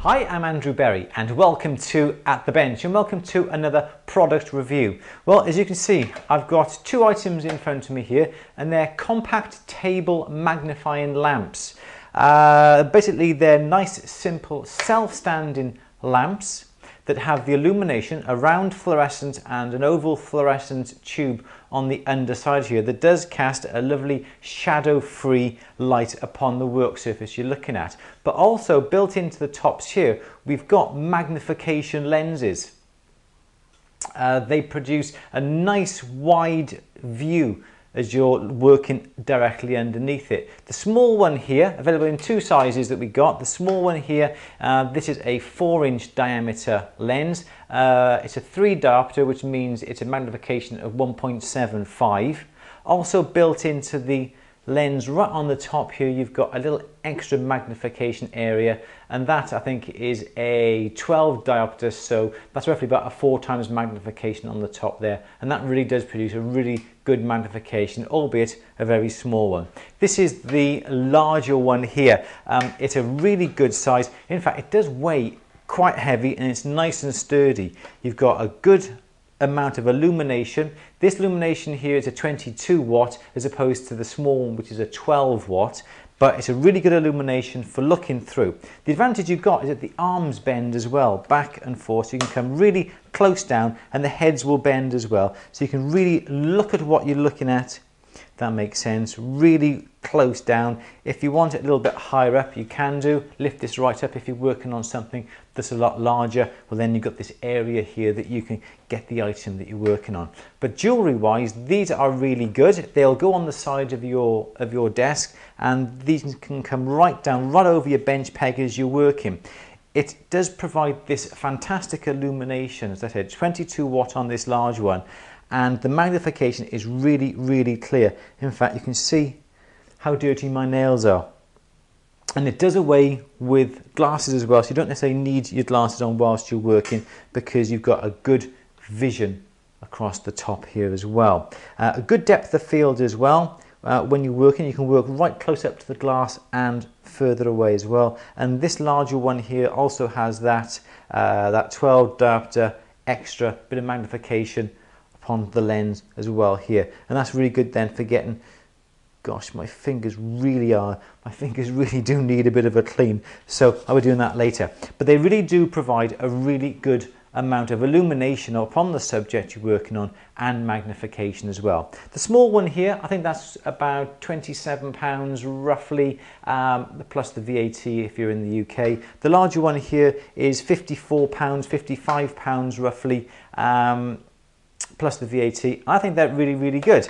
Hi, I'm Andrew Berry and welcome to At the Bench and welcome to another product review. Well, as you can see, I've got two items in front of me here and they're compact table magnifying lamps. Basically, they're nice, simple, self-standing lamps that have the illumination, a round fluorescent and an oval fluorescent tube on the underside here that does cast a lovely shadow-free light upon the work surface you're looking at. But also built into the tops here, we've got magnification lenses. They produce a nice wide view as you're working directly underneath it. The small one here, available in two sizes that we got. The small one here, this is a 4-inch diameter lens. It's a 3 diopter, which means it's a magnification of 1.75. Also built into the lens right on the top here, you've got a little extra magnification area, and that I think is a 12 diopter, so that's roughly about a 4 times magnification on the top there, and that really does produce a really good magnification, albeit a very small one. This is the larger one here. It's a really good size. In fact, it does weigh quite heavy and it's nice and sturdy. You've got a good amount of illumination. This illumination here is a 22 watt as opposed to the small one, which is a 12 watt, but it's a really good illumination for looking through. The advantage you've got is that the arms bend as well, back and forth, so you can come really close down and the heads will bend as well, so you can really look at what you're looking at. That makes sense, really close down. If you want it a little bit higher up, you can do. Lift this right up if you're working on something that's a lot larger. Well, then you've got this area here that you can get the item that you're working on. But jewelry wise, these are really good. They'll go on the side of your desk, and these can come right down, right over your bench peg as you're working. It does provide this fantastic illumination. As I said, 22 watt on this large one, and the magnification is really, really clear. In fact, you can see how dirty my nails are. And it does away with glasses as well, so you don't necessarily need your glasses on whilst you're working because you've got a good vision across the top here as well. A good depth of field as well. When you're working, you can work right close up to the glass and further away as well. And this larger one here also has that 12 diopter extra bit of magnification upon the lens as well here. And that's really good then for getting, gosh, my fingers really do need a bit of a clean, so I'll be doing that later. But they really do provide a really good amount of illumination upon the subject you're working on and magnification as well. The small one here, I think that's about £27 roughly, plus the VAT if you're in the UK. The larger one here is £54, £55 roughly, plus the VAT. I think they're really, really good.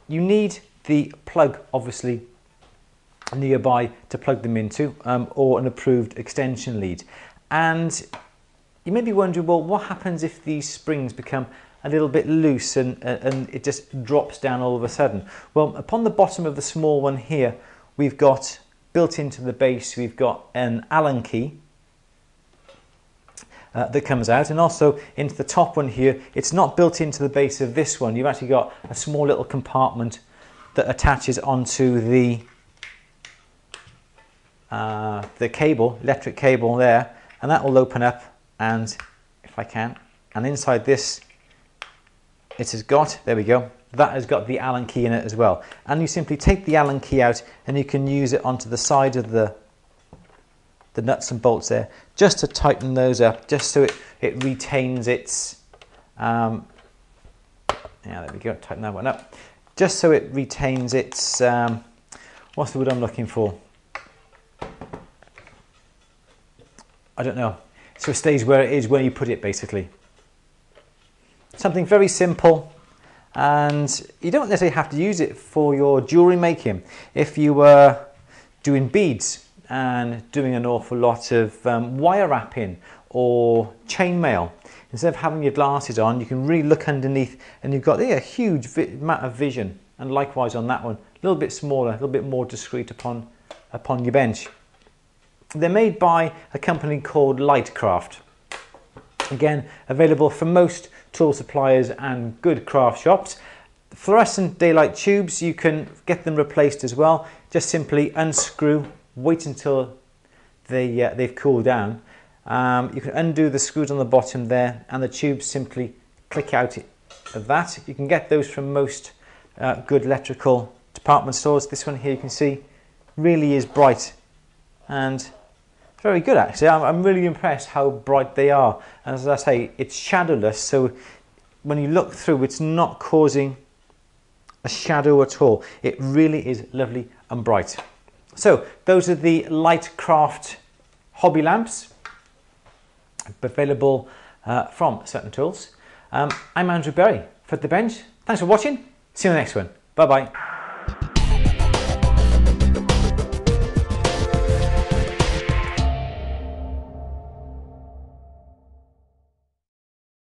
You need the plug obviously nearby to plug them into, or an approved extension lead. And you may be wondering, well, what happens if these springs become a little bit loose and it just drops down all of a sudden? Well, upon the bottom of the small one here, we've got built into the base, we've got an Allen key that comes out, and also into the top one here, it's not built into the base of this one. You've actually got a small little compartment that attaches onto the cable, electric cable there, and that will open up, and if I can, and inside this it has got, there we go, that has got the Allen key in it as well. And you simply take the Allen key out and you can use it onto the side of the nuts and bolts there, just to tighten those up, just so it retains its, yeah, there we go, tighten that one up, just so it retains its, what's the word I'm looking for? I don't know. So it stays where it is where you put it, basically. Something very simple, and you don't necessarily have to use it for your jewellery making. If you were doing beads and doing an awful lot of wire wrapping or chainmail, instead of having your glasses on, you can really look underneath and you've got a huge amount of vision. And likewise on that one, a little bit smaller, a little bit more discreet upon your bench. They're made by a company called Lightcraft. Again, available from most tool suppliers and good craft shops. Fluorescent daylight tubes, you can get them replaced as well. Just simply unscrew, wait until they've cooled down, You can undo the screws on the bottom there, and the tubes simply click out of that. You can get those from most good electrical department stores. This one here, you can see, really is bright and very good actually. I'm really impressed how bright they are, and as I say, it's shadowless, so when you look through, it's not causing a shadow at all. It really is lovely and bright. So those are the Lightcraft hobby lamps, available from Certain Tools. I'm Andrew Berry for The Bench. Thanks for watching. See you in the next one. Bye bye.